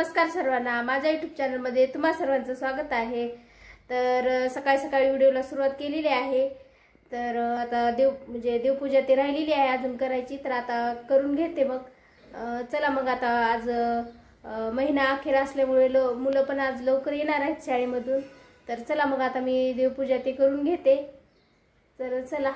नमस्कार सर्वांना, माझ्या YouTube चॅनलमध्ये तुम्हा सर्वांचं स्वागत आहे। तर सकाळी सकाळी व्हिडिओला सुरुवात केलेली आहे। तर आता देवपूजा ते राहिलेली आहे अजून करायची, तर आता करून घेते। मग चला मग आता आज महिना अखेर असल्यामुळे मुलं पण आज लवकर येणार आहेत शाळेमधून, तर चला मग आता मी देवपूजा ते करून घेते। तर चला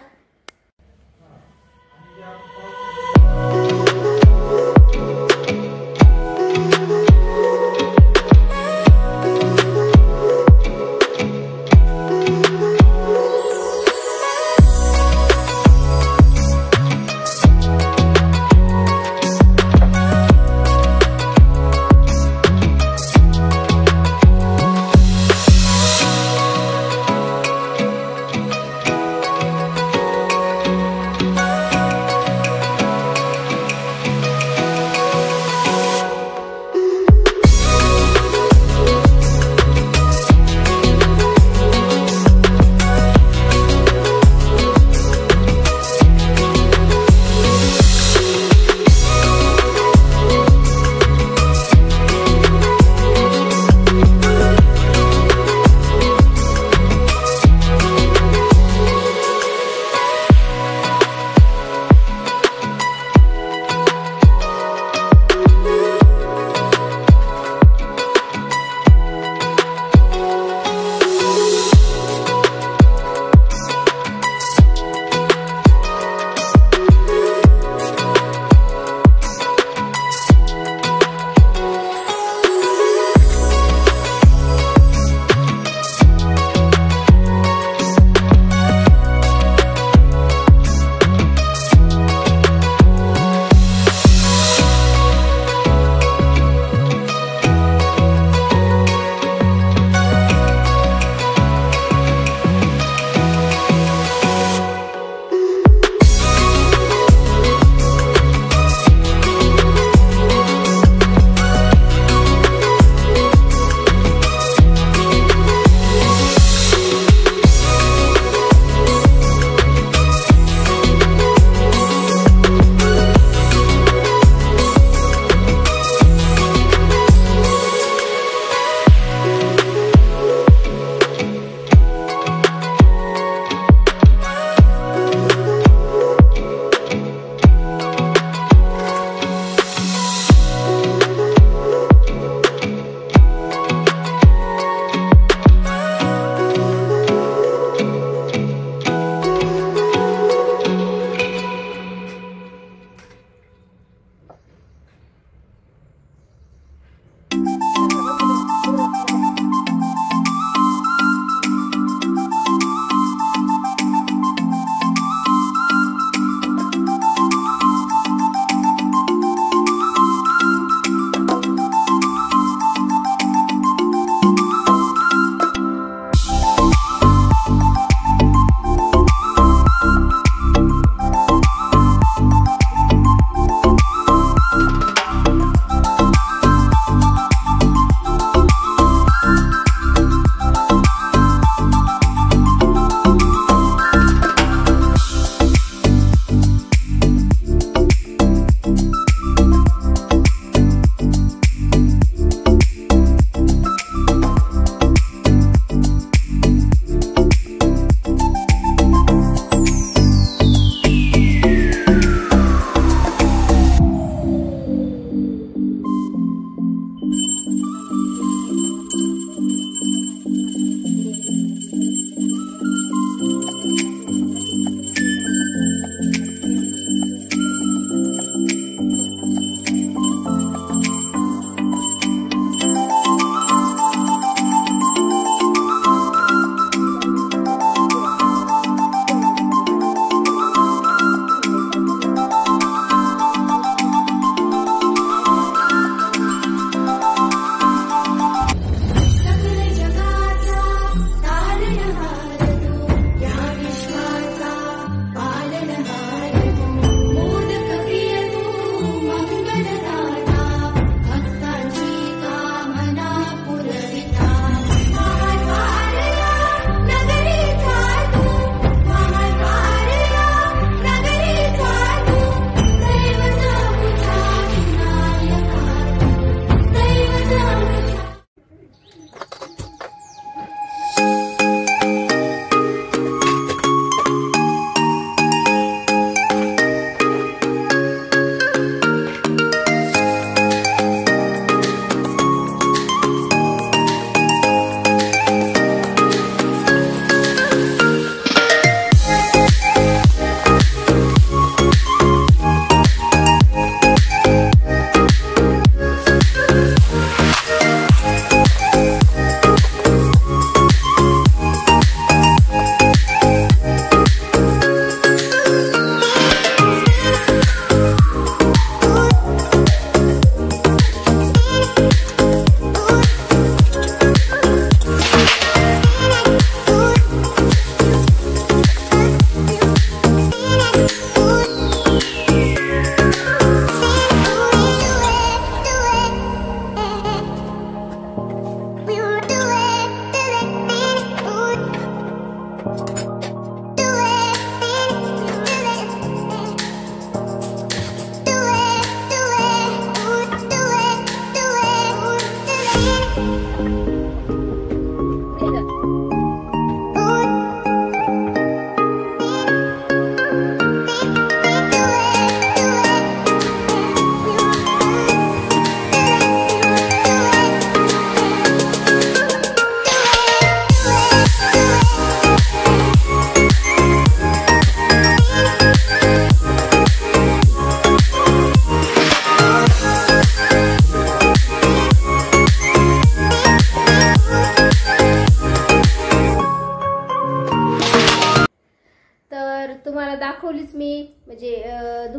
तुम्हाला दाखवलीच मी म्हणजे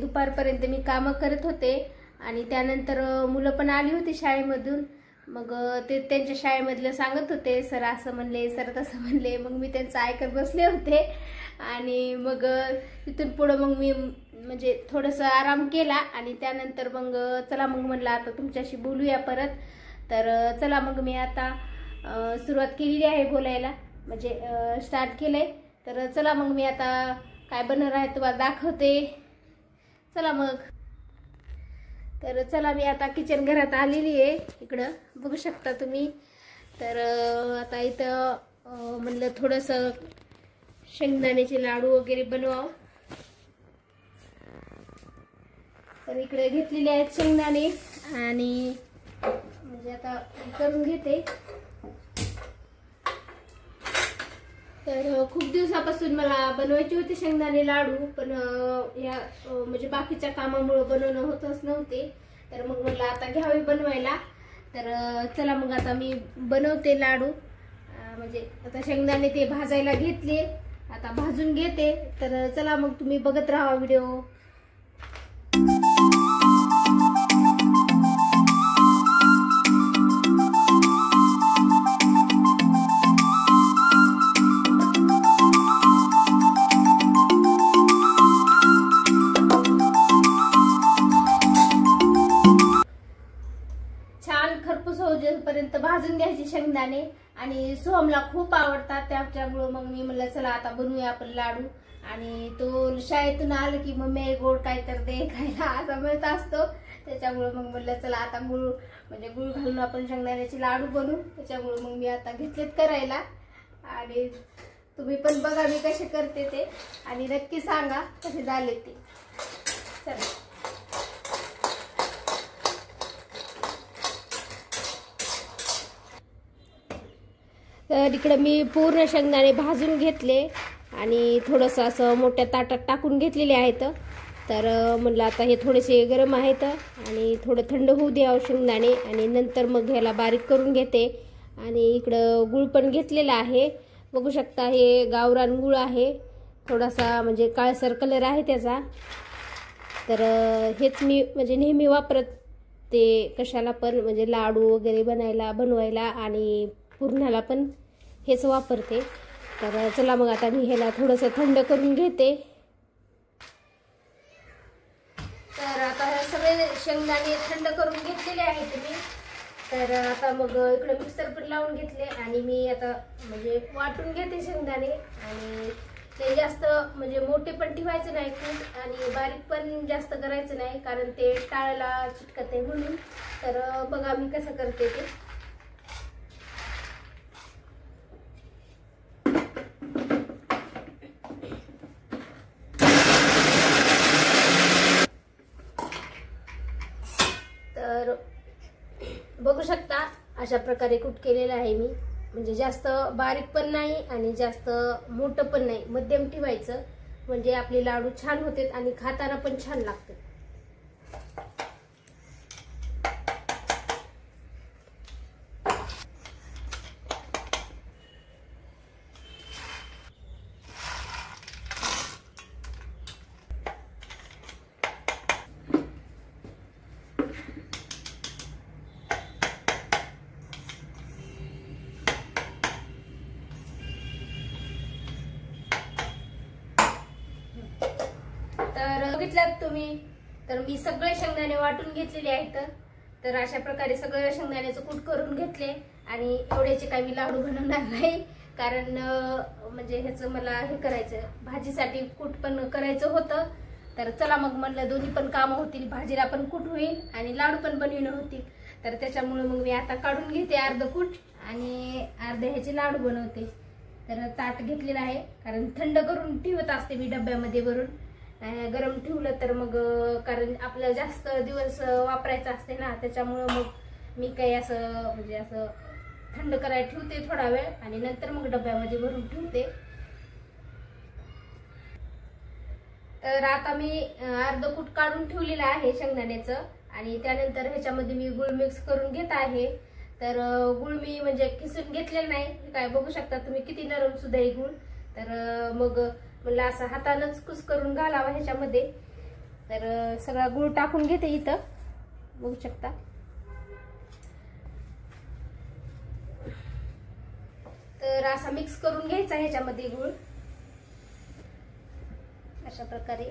दुपारपर्यंत मी कामं करत होते आणि त्यानंतर मुलं पण आली होती शाळेमधून. मग ते त्यांच्या शाळेमधलं सांगत होते, सर असं म्हणले, सर तसं म्हणले. मग मी त्यांचं ऐकत बसले होते आणि मग तिथून पुढं मग मी म्हणजे थोडंसं आराम केला आणि त्यानंतर मग चला मग म्हणलं आता तुमच्याशी बोलूया परत. तर चला मग मी आता सुरुवात केलेली आहे बोलायला, म्हणजे स्टार्ट केलंय. तर चला मग मी आता काय बनवणार आहे तुम्हाला दाखवते. चला मग. तर चला मी आता किचन घरात आलेली आहे, इकडं बघू शकता तुम्ही. तर आता इथं म्हणलं थोडंसं शेंगदाण्याचे लाडू वगैरे बनवावं. तर इकडे घेतलेले आहेत शेंगदाणे आणि म्हणजे आता करून घेते. तर खूप दिवसापासून मला बनवायचे होते शेंगदाणे लाडू, पण या म्हणजे बाकीच्या कामामुळे बनवणं होतच नव्हते. तर मग म्हटलं आता घ्यावे बनवायला. तर चला मग आता मी बनवते लाडू. म्हणजे आता शेंगदाणे ते भाजायला घेतले, आता भाजून घेते. तर चला मग तुम्ही बघत राहा व्हिडिओ. पर्यंत भाजून घ्यायचे शेंगदाणे आणि सोहमला खूप आवडतात, त्याच्यामुळे मग मी म्हणलं चला आता बनवूया आपण लाडू. आणि तो शाळेतून आलं की मम्मी गोड काय तर दे खायला असं म्हणत असतो. त्याच्यामुळे मग म्हणलं चला आता गुळ घालून आपण शेंगदाण्याचे लाडू बनवू. त्याच्यामुळे मग मी आता घेतलेत करायला आणि तुम्ही पण बघा मी कसे करते ते आणि नक्की सांगा कसे झाले ते. चला. तर इकडे मी पूर्ण शेंगदाणे भाजून घेतले आणि थोडंसं असं मोठ्या ताटात टाकून घेतलेले आहेत. तर म्हणलं आता हे थोडेसे गरम आहेत आणि थोडं थंड होऊ द्यावं शेंगदाणे आणि नंतर मग ह्याला बारीक करून घेते. आणि इकडं गुळ पण घेतलेला आहे, बघू शकता हे गावरान गुळ आहे, थोडासा म्हणजे काळसर कलर आहे त्याचा. तर हेच मी म्हणजे नेहमी वापरते कशाला पण, म्हणजे लाडू वगैरे बनवायला आणि पुरणाला पण हेच वापरते. तर चला मग आता मी ह्याला थोडंसं थंड करून घेते. तर आता हे सगळे शेंगदाणे थंड करून घेतलेले आहेत मी. तर आता मग इकडे मिक्सर पण लावून घेतले आणि मी आता म्हणजे वाटून घेते शेंगदाणे. आणि ते जास्त म्हणजे मोठे पण ठेवायचे नाही खूप आणि बारीक पण जास्त करायचं नाही, कारण ते टाळला चिटकते म्हणून. तर बघा मी कसं करते ते. तर बघू शकता अशा प्रकारे कूट केलेला आहे मी, म्हणजे जास्त बारीक पण नाही आणि जास्त मोठं पण नाही, मध्यम ठेवायचं म्हणजे आपले लाडू छान होतात आणि खाताना पण छान लागतात. तर बघितलात तुम्ही, तर मी सगळे शेंगदाणे वाटून घेतलेले आहेत. तर अशा प्रकारे सगळं शेंगदाण्याचं कूट करून घेतले आणि एवढ्याचे काही मी लाडू बनवणार नाही, कारण म्हणजे ह्याचं मला हे करायचं, भाजीसाठी कूट पण करायचं होतं. तर चला मग म्हणलं दोन्ही पण कामं होतील, भाजीला पण कूट होईल आणि लाडू पण बनविणं होतील. तर त्याच्यामुळे मग मी आता काढून घेते अर्ध कूट आणि अर्धे ह्याचे लाडू बनवते. तर ताट घेतलेलं आहे, कारण थंड करून ठेवत असते मी डब्यामध्ये भरून. गरम ठेवलं तर मग कारण आपल्याला जास्त दिवस वापरायचं असते ना, त्याच्यामुळं मग मी काही असं म्हणजे असं थंड करायला ठेवते थोडा वेळ आणि नंतर मग डब्यामध्ये भरून ठेवते. तर आता मी अर्ध कूट काढून ठेवलेलं आहे शेंगदाण्याचं आणि त्यानंतर ह्याच्यामध्ये मी गुळ मिक्स करून घेत आहे. तर गुळ मी म्हणजे किसून घेतलेलं नाही, काय बघू शकता तुम्ही किती नरम सुद्धा आहे गुळ. तर मग मला असं हातानंच कुस करून घालावा ह्याच्यामध्ये. तर सगळा गुळ टाकून घेते इथं, बघू शकता. तर असा मिक्स करून घ्यायचा ह्याच्यामध्ये गुळ अशा प्रकारे.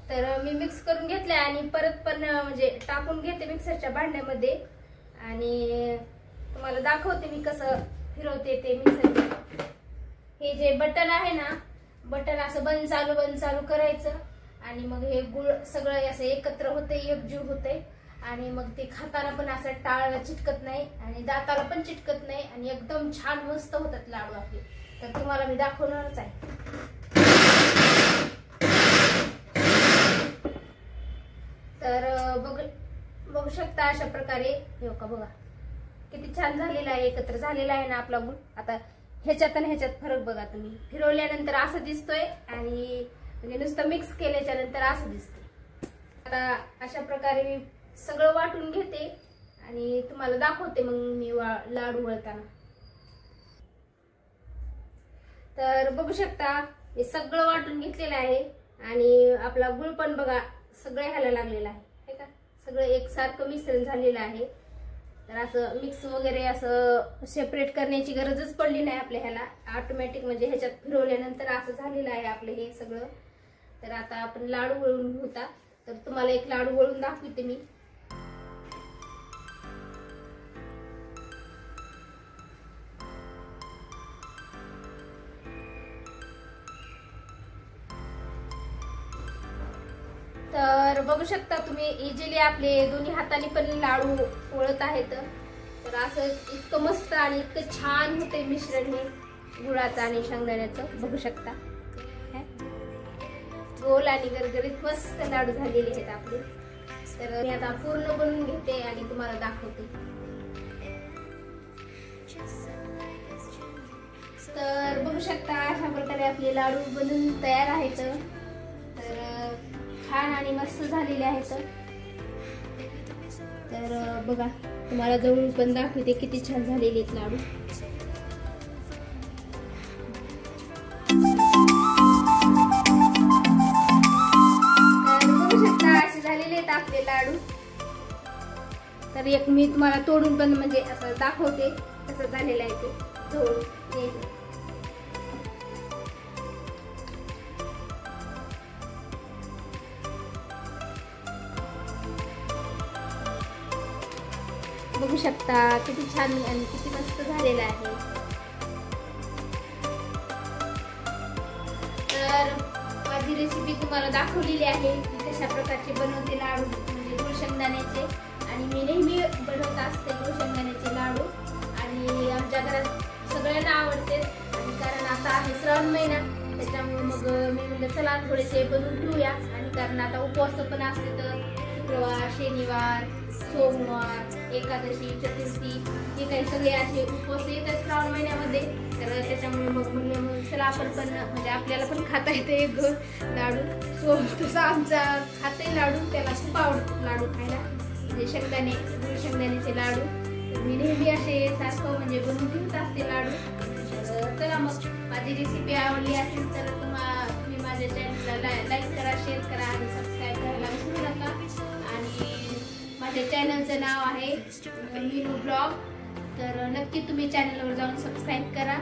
तर मी मिक्स करून घेतले आणि परत पण म्हणजे टाकून घेते मिक्सरच्या भांड्यामध्ये आणि तुम्हाला दाखवते मी कसं फिरवते ते मिक्सर. हे जे बटन आहे ना, बटन असं बंद चालू करायचं आणि मग हे गुळ सगळं असं एकत्र होते, एकजीव होते आणि मग ते खाताना पण असं टाळाला चिटकत नाही आणि दाताला पण चिटकत नाही आणि एकदम छान मस्त होतात लाडू आपले. तर तुम्हाला मी दाखवणारच आहे. तर बघू शकता अशा प्रकारे. बघा किती छान झालेला आहे, एकत्र झालेला आहे ना आपला गुळ. आता ह्याच्यात आणि ह्याच्यात फरक बघा तुम्ही. फिरवल्यानंतर असं दिसतोय आणि म्हणजे नुसतं मिक्स केल्याच्या नंतर असं दिसतंय. आता अशा प्रकारे मी सगळं वाटून घेते आणि तुम्हाला दाखवते मग मी लाडू वळताना. तर बघू शकता मी सगळं वाटून घेतलेलं आहे आणि आपला गुळ पण बघा सगळं ह्याला लागलेलं आहे का, सगळं एकसारखं मिश्रण झालेलं आहे. तर असं मिक्स वगैरे असं सेपरेट करण्याची गरजच पडली नाही आपल्या ह्याला. ऑटोमॅटिक म्हणजे ह्याच्यात फिरवल्यानंतर असं झालेलं आहे आपलं हे सगळं. तर आता आपण लाडू वळून घेऊता. तर तुम्हाला एक लाडू वळून दाखवते मी. तर बघू शकता तुम्ही इझिली आपले दोन्ही हाताने पण लाडू वळत आहेत. तर असं इतकं मस्त आणि इतकं छान होते मिश्रण हे गुळाचं आणि शेंगदाण्याचं. बघू शकता गोल आणि गरगरीत मस्त लाडू झालेले आहेत आपले. तर मी आता पूर्ण बनवून घेते आणि तुम्हाला दाखवते. तर बघू शकता अशा प्रकारे आपले लाडू बनवून तयार आहेत. तर छान आणि मस्त झालेले आहेत. तर बघा तुम्हाला जवळून पण दाखवते किती छान झालेले आहेत लाडू. तर बघू शकता असे झालेले आहेत आपले लाडू. तर एक मी तुम्हाला तोडून पण म्हणजे असं दाखवते कसं झालेलं आहे ते जवळून. बघू शकता किती छान आणि किती मस्त झालेला आहे. तर माझी रेसिपी तुम्हाला दाखवलेली आहे की कशा प्रकारचे बनवते लाडू म्हणजे गुळ शेंगदाण्याचे. आणि मी नेहमी बनवत असते गुळ शेंगदाण्याचे लाडू आणि आमच्या घरात सगळ्यांना आवडते. आणि कारण आता आहे श्रावण महिना, त्याच्यामुळे मग मी म्हणलं चला थोडेसे बनवून ठेवूया. आणि कारण आता उपवास पण असते, तर शुक्रवार, शनिवार, सोमवार, एकादशी, चतुर्थी हे काही सगळे असे उपवास येतात श्रावण महिन्यामध्ये. तर त्याच्यामुळे मग म्हणलं मग चला आपण पण म्हणजे आपल्याला पण खाता येते एक लाडू. सो तसं आमचा खाते लाडू, त्याला खूप आवडतो लाडू खायला म्हणजे शेंगदाणे गुळ शेंगदाण्याचे लाडू. मी नेहमी असे सारखं म्हणजे बनवून ठेवत असते लाडू. तर चला मग माझी रेसिपी आवडली असेल तर तुम्ही माझ्या चॅनलला लाईक करा, शेअर करा आणि सबस्क्राईब करायला विसरू नका. आणि माझ्या चॅनलचं नाव आहे मीनू ब्लॉग. तर नक्की तुम्ही चॅनलवर जाऊन सबस्क्राईब करा.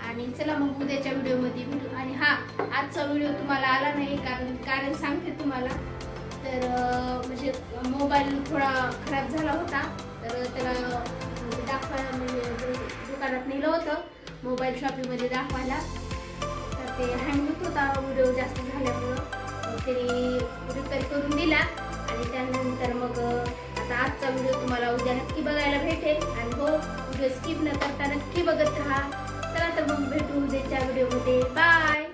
आणि चला मग उद्याच्या व्हिडिओमध्ये भेटू. आणि हा आजचा व्हिडिओ तुम्हाला आला नाही कारण सांगते तुम्हाला. तर म्हणजे मोबाईल थोडा खराब झाला होता, तर त्याला दाखवायला म्हणजे दुकानात नेलं होतं मोबाईल शॉपिंगमध्ये दाखवायला. तर ते हँग होत होता व्हिडिओ जास्त झाल्यामुळं, त्यांनी रिपेअर करून दिला. आणि त्यानंतर मग आता आजचा व्हिडिओ तुम्हाला उद्या नक्की बघायला भेटेल. आणि हो, व्हिडिओ स्किप न करता नक्की बघत राहा. चला तर मग भेटू उद्याच्या व्हिडिओमध्ये. बाय.